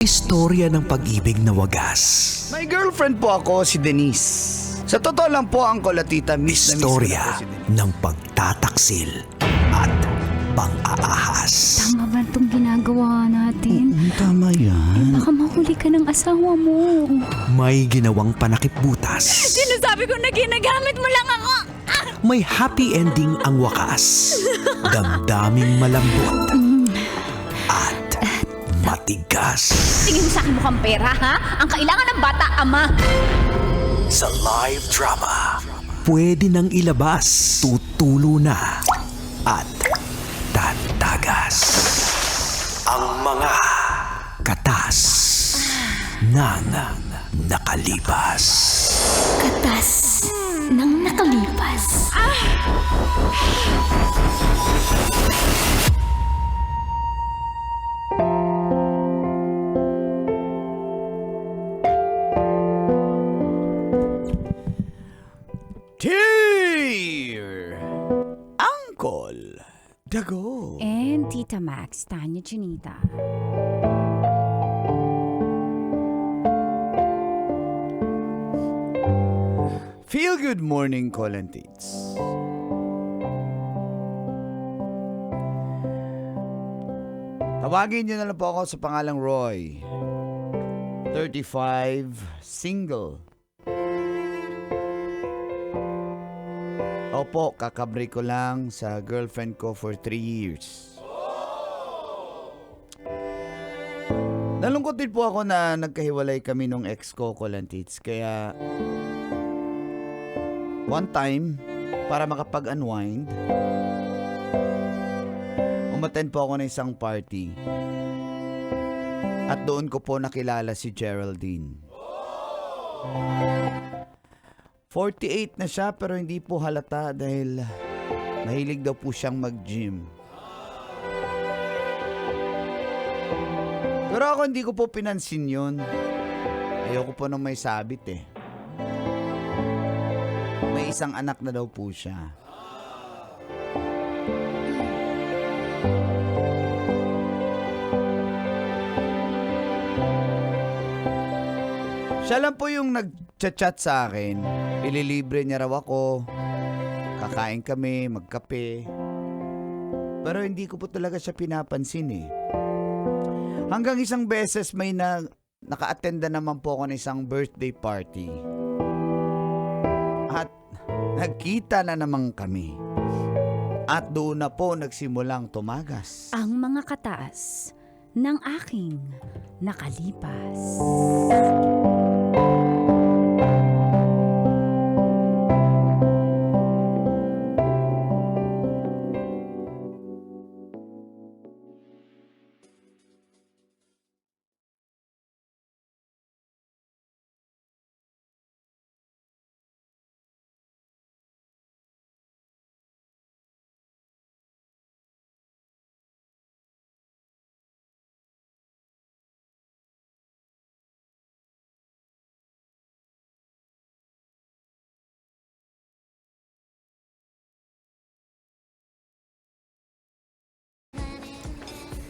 Istorya ng pag-ibig na wagas. May girlfriend po ako, si Denise. Sa totoo lang po, ang kolatita miss na miss ko na Istorya po si Denise. ng pagtataksil at pang-aahas. Tama ba itong ginagawa natin? Tama yan. Baka mahuli ka ng asawa mo. May ginawang panakip-butas. Sinasabi ko na ginagamit mo lang ako. May happy ending ang wakas. Damdaming malambot at matigas. Tingin mo sa akin mukhang pera, ha? Ang kailangan ng bata, ama. Sa live drama, pwede nang ilabas, tutulo na at tatagas ang mga katas ng nakalipas. Katas ng nakalipas. Dear Uncle Dago. And Tita Max, Tanya Junita. Feel good morning, Colantits. Tawagin niyo na lang po ako sa pangalang Roy. 35, single. Opo, kakabreak ko lang sa girlfriend ko for 3 years. Nalungkot din po ako na nagkahiwalay kami nung ex ko, Colantits. Kaya, one time, para makapag-unwind, umattend po ako ng isang party. At doon ko po nakilala si Geraldine. 48 na siya pero hindi po halata dahil mahilig daw po siyang mag-gym. Pero ako hindi ko po pinansin yun. Ayoko po nang may sabit eh. May isang anak na daw po siya. Siya lang po yung nag-chat sa akin. Ililibre niya raw ako. Kakain kami, magkape. Pero hindi ko po talaga siya pinapansin eh. Hanggang isang beses may naka-attenda naman po ako ng isang birthday party. At nagkita na naman kami. At doon na po nagsimulang tumagas. Ang mga katas ng aking nakalipas.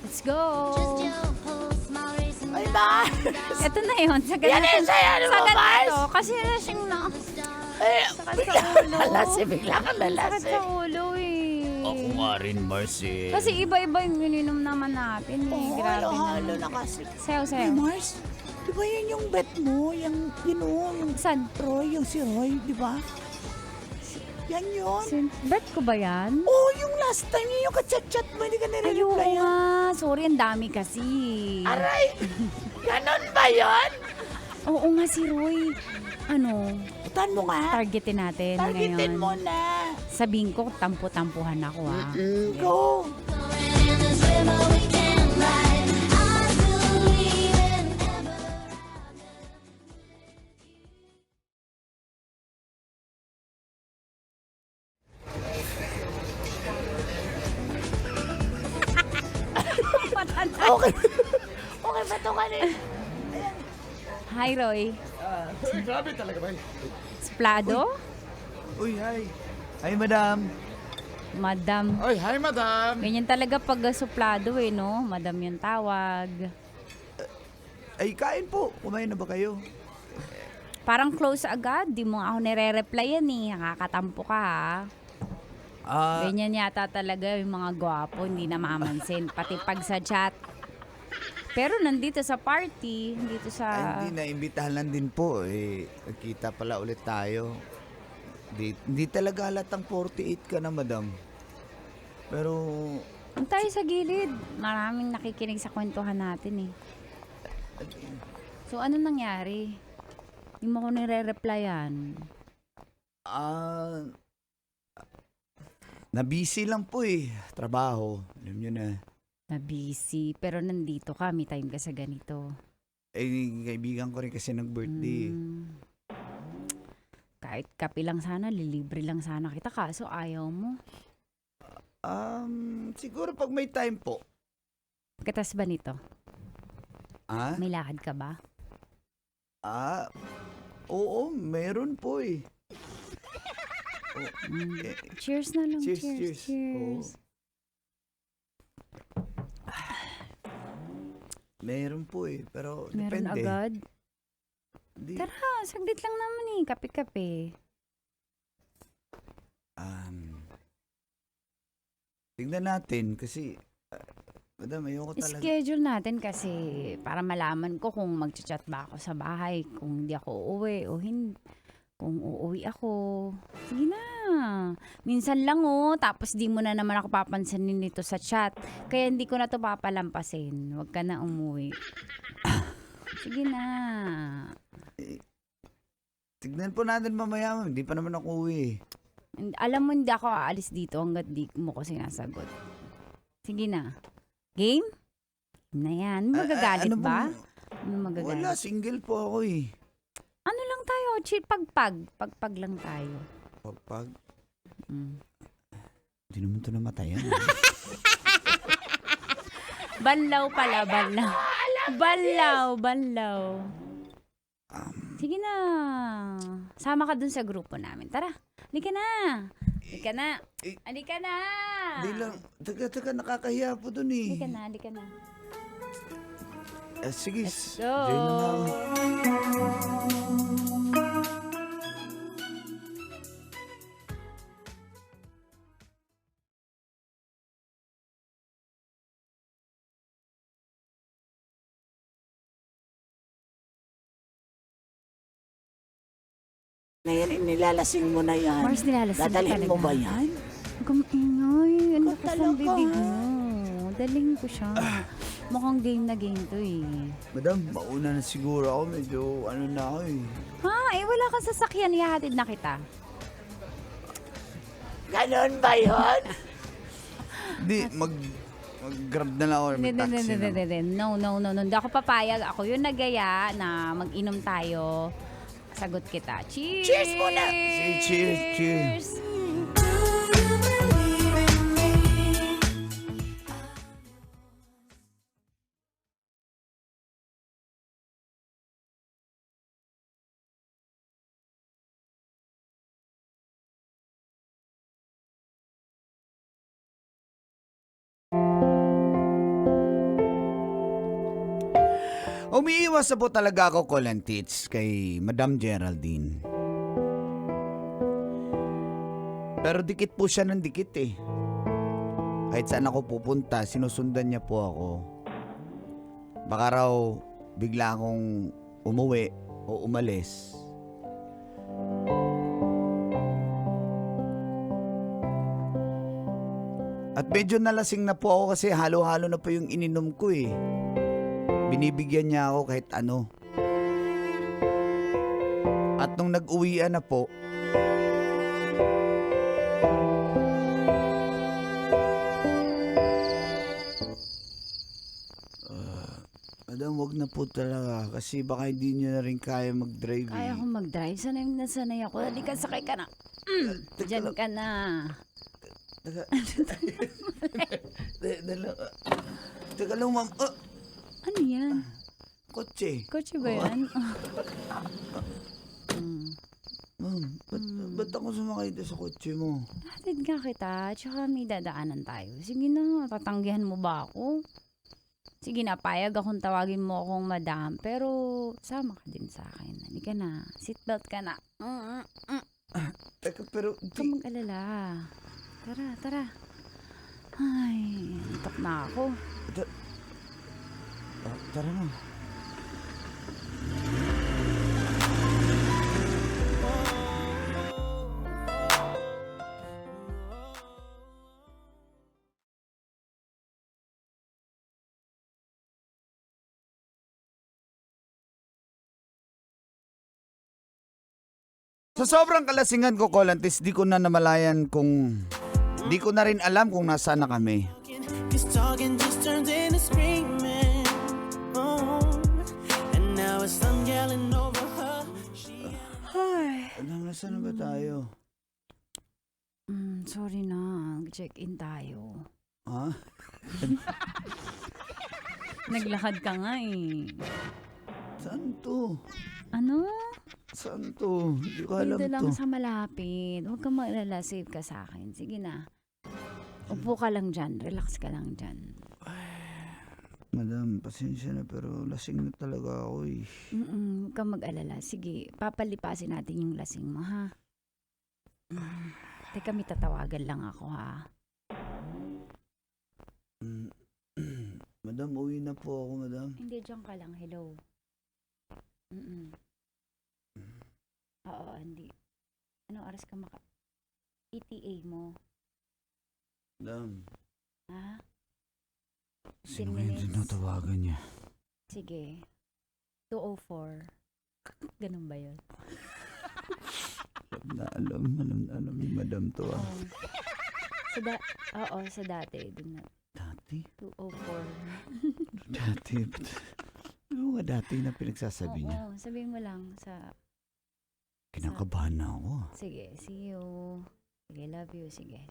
Let's go! Ay, ba? Ito na yun. Sagad Yan na yung saya, ano ba, sagad na Mars? to. Kasi lasing na. Eh, Sakit sa bigla ulo. ka lasing, bigla ka Sakit nalasing. sa ulo eh. Ako nga rin, Marcy. Kasi iba-iba yung ininom naman natin eh. Oo, Grabe halo-halo naman. na kasi. Sayo, Ay, sayo. Mars, di ba yan yung bet mo? Yung, yung Saan? Roy, yung si Roy, di ba? Yan yun. Bet ko ba yan? Oh, yung last time yun, yung kachat-chat mo, hindi ka Ay, oo nire-reply yan. nga. Sorry, ang dami kasi. Aray, ganon ba yun? Oo nga si Roy. Ano, Putan mo nga. targetin natin Targetin ngayon. mo na. Sabihin ko, tampo-tampuhan ako ah. Go. Okay. Okay ba ito kanina? Hi, Roy. Grabe talaga ba? Suplado? Uy, hi. Hi, madam. Madam. Uy, hi, madam. Ganyan talaga pag suplado eh, no? Madam yung tawag. Ay, kain po. Kumain na ba kayo? Parang close agad. Di mo ako nire-replyan eh. Nakakatampo ka ha. Ganyan yata talaga yung mga gwapo. Hindi na mamansin. Pati pag sa chat. Pero nandito sa party. Dito sa... Hindi, naimbitahan lang din po. Nagkita pala ulit tayo. Hindi talaga halatang 48 ka na, madam. Pero... Ang tayo sa gilid. Maraming nakikinig sa kwentuhan natin eh. So, ano nangyari? Hindi mo ko nire-replyan. Na-busy lang po eh. Trabaho. Alam nyo na. Na-busy. Pero nandito ka. May time ka sa ganito. Kaibigan ko rin kasi nag-birthday. Kahit kape lang sana, lilibre lang sana kita. Kaso ayaw mo. Siguro pag may time po. Katas ba nito? May lakad ka ba? Oo, meron po eh. Cheers na lang. Cheers. Oo. Meron po eh, pero Meron depende. agad? Di, Tara, saglit lang naman eh. Kape-kape. tignan natin kasi, madam, ayoko talaga. Schedule natin kasi para malaman ko kung mag-chat ba ako sa bahay, kung hindi ako uuwi o hindi. Kung uuwi ako, sige na. Minsan lang tapos di mo na naman ako papansinin nito sa chat. Kaya hindi ko na to papalampasin. Huwag ka na umuwi. Sige na. Tignan po natin mamaya, hindi pa naman ako uwi. Alam mo, hindi ako aalis dito hanggat di mo ko sinasagot. Sige na. Game? Game na yan. Magagalit ba? Ano magagalit? Wala, single po ako eh. Ano lang tayo? Chill, pagpag. Pagpag lang tayo. Pagpag? Hindi naman ito namatayan. Banlaw pala, banlaw. Banlaw. Sige na. Sama ka dun sa grupo namin. Tara. Halika na. Halika na. Hindi lang. Taga, nakakahiya po dun eh. Halika na. Sige. Let's go. Join na nga. Na yan, inilalasing mo na yan. Mars, nilalasing ka Dadalhin mo talaga. ba yan? Huwag kang ingay. Ang lakas ng talaga. bibig mo. Daling ko siya. Mukhang game na game to eh. Madam, mauna na siguro ako. Medyo ano na ako eh. Ha? Wala kang sasakyan. Ihahatid na kita. Ganon ba yun? Hindi, mag-grab na lang ako. May taxi na. No. Hindi ako papayag. Ako yung nagaya na mag-inom tayo. Sagot kita. Cheers! Cheers muna! Cheers. Umiiwas na po talaga ako call and teach kay Madam Geraldine. Pero dikit po siya ng dikit eh. Kahit saan ako pupunta, sinusundan niya po ako. Baka raw bigla akong umuwi o umalis. At medyo nalasing na po ako kasi halo-halo na po yung ininom ko eh. Binibigyan niya ako kahit ano. At nung nag-uwian na po, Madam, wag na po talaga kasi baka hindi niyo na rin kaya mag-drive. Kaya ko mag-drive. Sanay na sanay ako. Halika, sakay ka na. Diyan ka na. Teka lang, ma'am. Ano yan? Kotse. Kotse ba yan? Ma'am, ba't ako sumakay doon sa kotse mo? Hatid nga kita. Tsaka may dadaanan tayo. Sige na, tatanggihan mo ba ako? Sige na, payag akong tawagin mo akong madam. Pero, sama ka din sa akin. Halika na. Seatbelt ka na. Teka, pero Huwag kang mag-alala. Tara, tara. Ay, antok na ako. Tara na. Sa sobrang kalasingan ko, Colantis, di ko na namalayan kung... Di ko na rin alam kung nasaan na kami. Cause talking just turns into screaming. Oh, and now it's I'm yelling over her. Alam, nasaan na ba tayo? Sorry na. Check-in tayo. Ha? Naglakad ka nga eh. Saan to? Ano? Saan to? Hindi ko alam Dito lang to. sa malapit. Huwag kang mag-alala. Save ka sa akin. Sige na. Upo ka lang dyan. Relax ka lang dyan. Madam, pasensya na pero lasing na talaga ako eh. Huwag kang mag-alala. Sige, papalipasin natin yung lasing mo, ha? Teka, may tatawagan lang ako, ha? Madam, uwi na po ako, madam. Hindi, dyan ka lang. Hello. Oo, hindi. Anong oras ka ETA mo? Madam, Ha? sino 10 ba yung minutes. tinatawagan niya? Sige. 2:04. Ganun ba yun? Alam ni madam to ah. Oo. Oo, sa dati. Dun na. Dati? 2:04. Dati? Ano nga dati na pinagsasabi niya? Oo, sabihin mo lang sa... Kinakabahan na ako. Sige, see you. Sige, love you. Sige.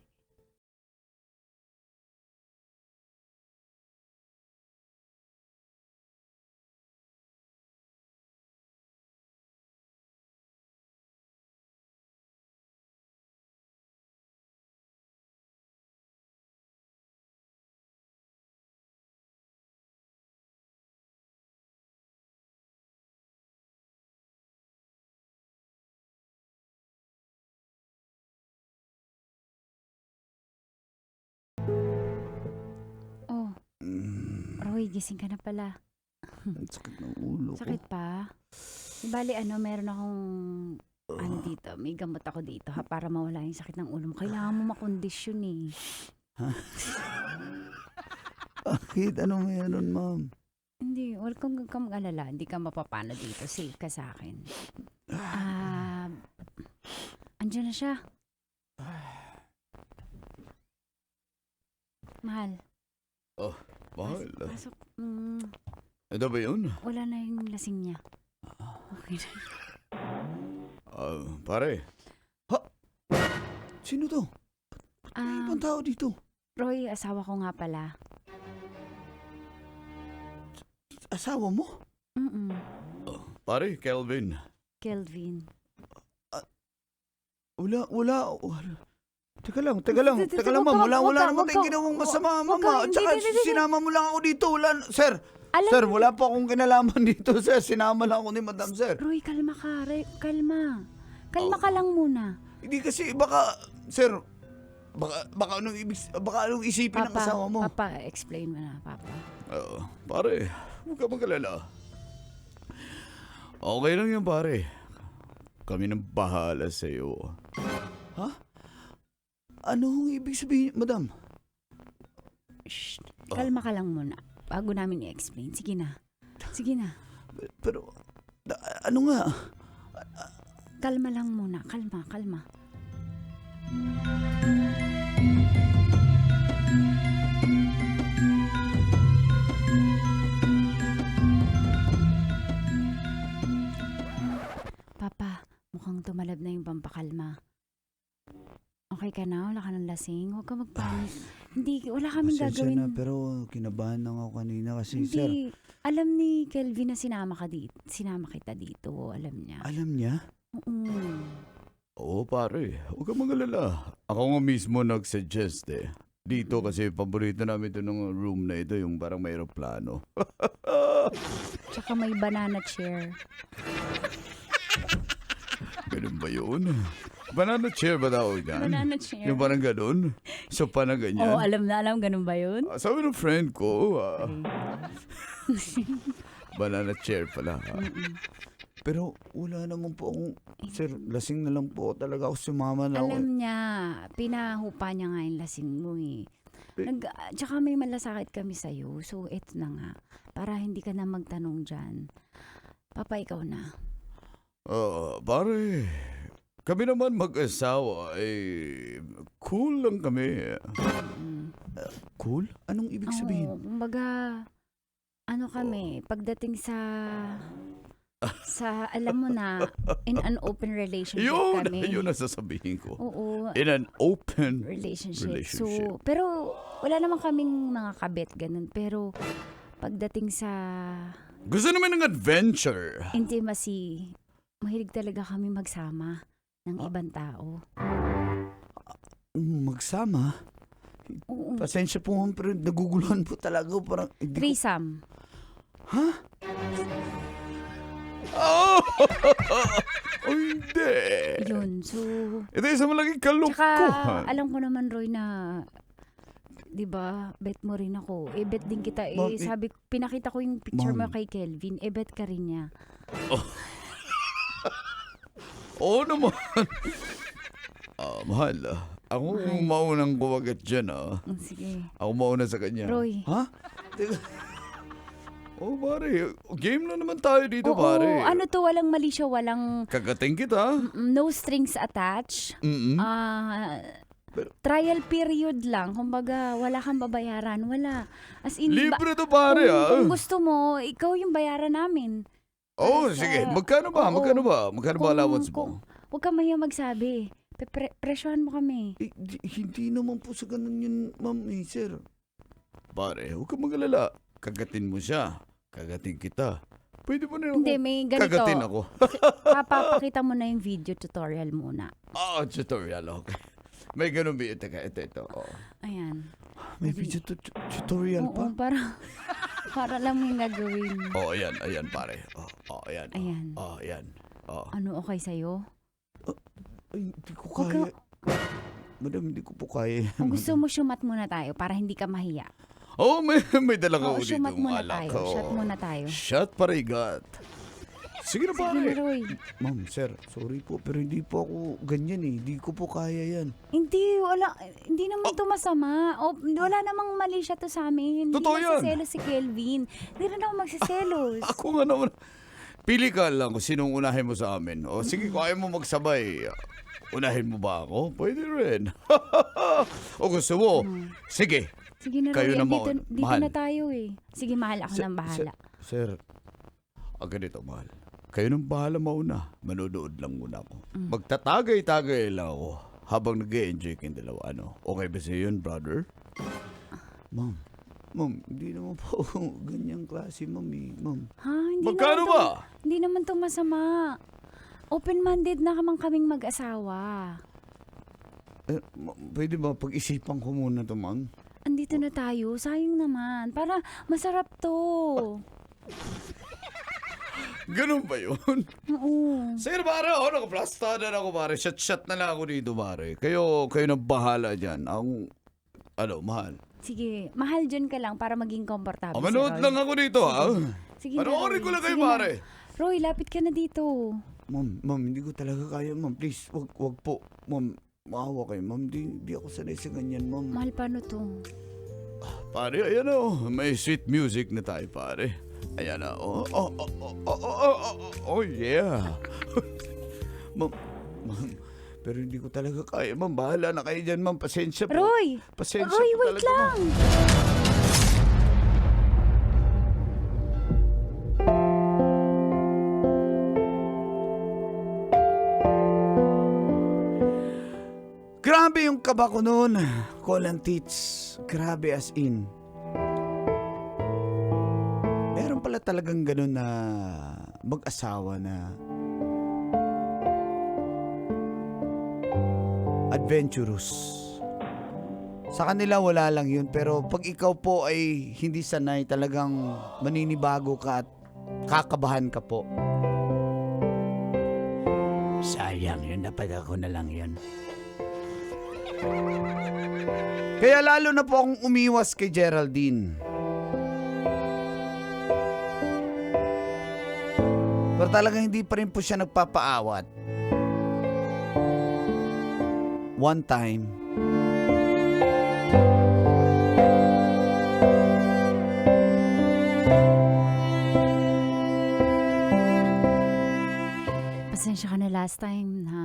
Oh, Roy, gising ka na pala. Ang sakit ng ulo ko. Sakit pa? Di bali, meron akong dito. May gamot ako dito ha, para mawala yung sakit ng ulo mo. Kailangan mo makondisyon eh. Bakit? Ano meron, ma'am? Hindi, huwag kang mag-alala. Hindi ka mapapano dito. Safe ka sa akin. Andiyan na siya. Mahal. Mahal. Pasok. Ito ba yun? Wala na yung lasing niya. Okay na. Pare. Ha? Sino to? May ibang tao dito. Roy, asawa ko nga pala. Asawa mo? Pare, Kelvin. Kelvin. Wala. Teka lang, ma'am. Wala naman tayong ginawang masama, ma'am. At saka, sinama mo lang ako dito. Sir, wala po akong kinalaman dito, sir. Sinama lang ako ni Madam, sir. Roy, kalma ka. Kalma. Kalma ka lang muna. Hindi kasi, sir, baka anong isipin ng asawa mo. Papa, explain mo na, Papa. Pare, huwag ka mag-alala. Okay lang yan, pare. Kami nang bahala sa'yo. Ha? Anong ibig sabihin, madam? Shh. Kalma ka lang muna. Bago namin i-explain. Sige na. Pero, ano nga? Kalma lang muna. Kalma. Papa, mukhang tumalab na yung pampakalma. Okay ka na? Wala ka ng lasing? Huwag ka magpanik. Hindi, wala kaming Pasensya gagawin. na, pero kinabahan lang ako kanina kasi, Hindi. sir. Alam ni Kelvin na sinama kita dito. Alam niya. Alam niya? Oo. Oo pare, huwag kang mag-alala. Ako nga mismo nag-suggest eh. Dito kasi paborito namin ito ng room na ito, yung parang may aeroplano. Tsaka may banana chair. Ganun ba yun? Banana chair ba tawag yan? Banana chair. Yung parang ganun? Sopa na ganyan? Oo, alam na alam. Ganun ba yun? Sabi ng friend ko, banana chair pala. Pero wala naman po akong, sir, lasing na lang po talaga ako, sumama na ako. Alam niya, pinahupa niya nga yung lasing mo eh. Tsaka may malasakit kami sa'yo. So, eto na nga. Para hindi ka na magtanong dyan. Papa, ikaw na. Pare, kami naman mag-asawa, cool lang kami. Cool? Anong ibig sabihin? Oo, kumbaga, ano kami, pagdating sa alam mo na, in an open relationship kami. Yun ang sasabihin ko. Oo. In an open relationship. relationship. So, pero wala naman kaming mga kabit ganun. Pero pagdating sa Gusto naman ng adventure. intimacy, mahilig talaga kami magsama ng ibang tao. Magsama? Oo. Pasensya po, pero naguguluhan po talaga. Parang, hindi ko- Threesome. Oh! Oh, hindi. Yun. So, Ito isang malaking tsaka kalukuhan. alam ko naman, Roy, na 'di ba, bet mo rin ako. Bet din kita. Ma'am, Sabi, pinakita ko yung picture mo Ma'am. kay Kelvin. Bet ka rin niya. Oo naman. Mahal. Ako Mahal. maunang kuwagat dyan, Sige. Ako mauna sa kanya. Roy. Ha? Teka. Oh, pare. Game na naman tayo dito, Oo, pare. ano to, walang mali siya, walang Kagating kita. no strings attached. Mm-mm. Trial period lang. Kumbaga, wala kang babayaran. Wala. As in, Libre to, pare, kung gusto mo, ikaw yung bayaran namin. Oh, Sa- sige. Magkano ba? Oo. Magkano ba? Magkano ba allowance mo? Huwag ka mahiya magsabi. Presyohan mo kami. Hindi naman po sa ganun yun, ma'am, sir. Pare, huwag kang mag-alala. Kagatin mo siya. Kagatin kita. Pwede mo na ako. Hindi, may ganito. Kagatin ako. Papakita mo na yung video tutorial muna. Tutorial, okay. May ganun ba? Ito. Oh. Ayan. May video tutorial pa? Oo, para lang may gagawin. Oh, ayan, pare. Ayan. Ayan. Ayan. Ano okay sa'yo? Ay, hindi ko Huwag kaya. Madam, hindi ko po kaya. Kung gusto mo, shumat muna tayo para hindi ka mahiya. Oh, may dala ka Oo, dito. shumat muna alak. tayo. Shot muna tayo. Shot parigat. Sige na, Sige, pare. Roy. Ma'am, sir, sorry po, pero hindi po ako ganyan eh. Hindi ko po kaya yan. Hindi naman to masama. Wala namang mali siya to sa amin. Totoo Hindi yan. magsiselos si Kelvin. Hindi rin ako magsiselos. Ako nga naman. Pili ka lang kung sinong unahin mo sa amin. O sige, kung ayaw mo magsabay, unahin mo ba ako? Pwede rin. O gusto mo? Sige. Sige na, Kayo Roy. na Dito mahal. na tayo eh. Sige, mahal. Ako nang bahala. Sir, ganito, mahal. Kayo nang bahala mauna. Manonood lang muna ako. Magtatagay-tagay lang ako habang nag-e-enjoy kayong dalawa. Ano? Okay ba sa'yo yun, brother? Ma'am, hindi naman po ako ganyang klase, ma'am. Ma'am. Ha? Hindi Magkano naman ba? Hindi naman to masama. Open-minded na kamang kaming mag-asawa. Pwede ba pag-isipan ko muna to, ma'am? Andito na tayo. Sayang naman. Para masarap to. Ganun ba yun? Oo. Sige, pare, nakaplasta na ako, pare. Shot na lang ako dito, pare. Kayo na bahala dyan. Mahal. Sige, mahal dyan ka lang para maging komportable. Manood si Roy. lang ako dito, ha? Sige na, Panoorin Roy. ko lang kayo, Sige na. pare. Roy, lapit ka na dito. Ma'am, hindi ko talaga kaya, ma'am. Please, wag po. Ma'am, maawa kayo, ma'am. Di ako sanay sa ganyan, ma'am. Mahal, paano to? Pare, ayan o. May sweet music na tayo, pare. Ayan na. Oh, yeah. Ma'am, pero hindi ko talaga kaya, ma'am. Bahala na kayo dyan, ma'am. Pasensya po. Roy! Pasensya Roy, po wait talaga, ma'am. lang! Grabe yung kaba ko noon. Kolang tits. Grabe as in. Meron pala talagang ganun na mag-asawa na adventurous. Sa kanila wala lang yun. Pero pag ikaw po ay hindi sanay, talagang maninibago ka at kakabahan ka po. Sayang yun, dapat ako na lang yun. Kaya lalo na po akong umiwas kay Geraldine. Pero talagang hindi pa rin po siya nagpapaawat. One time, Pasensya ka na last time na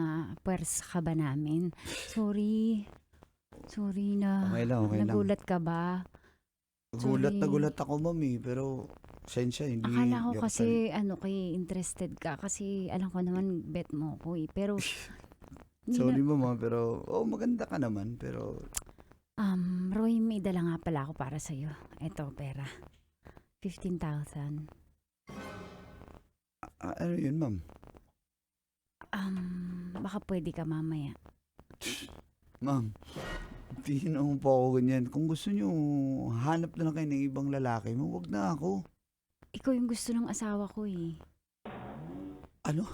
puwersa ka ba namin. Sorry. Sorry na. Okay lang. Nagulat ka ba? Gulat Sorry. na gulat ako, mami. Pero, sensya, hindi. Akala ko hindi ako kasi interested ka kasi alam ko naman bet mo ko eh. Pero hindi Sorry, na, mama, pero, maganda ka naman. Pero, Roy, may dala nga pala ako para sa'yo. Eto, pera. 15,000. ano yun, ma'am? Baka pwede ka mamaya. Ma'am, hindi naman po ako ganyan. Kung gusto nyo, hanap na lang kayo ng ibang lalaki mo. Wag na ako. Ikaw yung gusto ng asawa ko eh. Ano?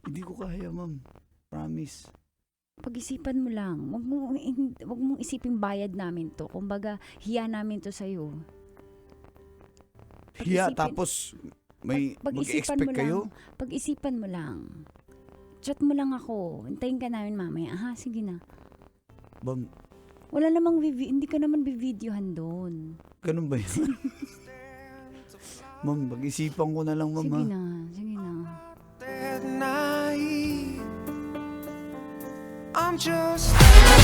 Hindi ko kaya, ma'am. Promise. Pag-isipan mo lang. Wag mong isipin bayad namin to. Kumbaga, hiya namin to sa'yo. Hiya, Pag-isipin- tapos may Pag-isipan mag-expect mo kayo? lang. Pag-isipan mo lang. Chat mo lang ako. Hintayin ka namin mamaya. Aha, sige na. Ma'am, Wala namang hindi ka naman bibidyohan doon. ganun ba yun? Ma'am, pag-isipan ko na lang, ma'am. Sige ha? na, sige na. That night, I'm just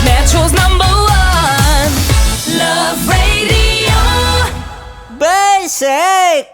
Metro's #1 Love Radio. Basic!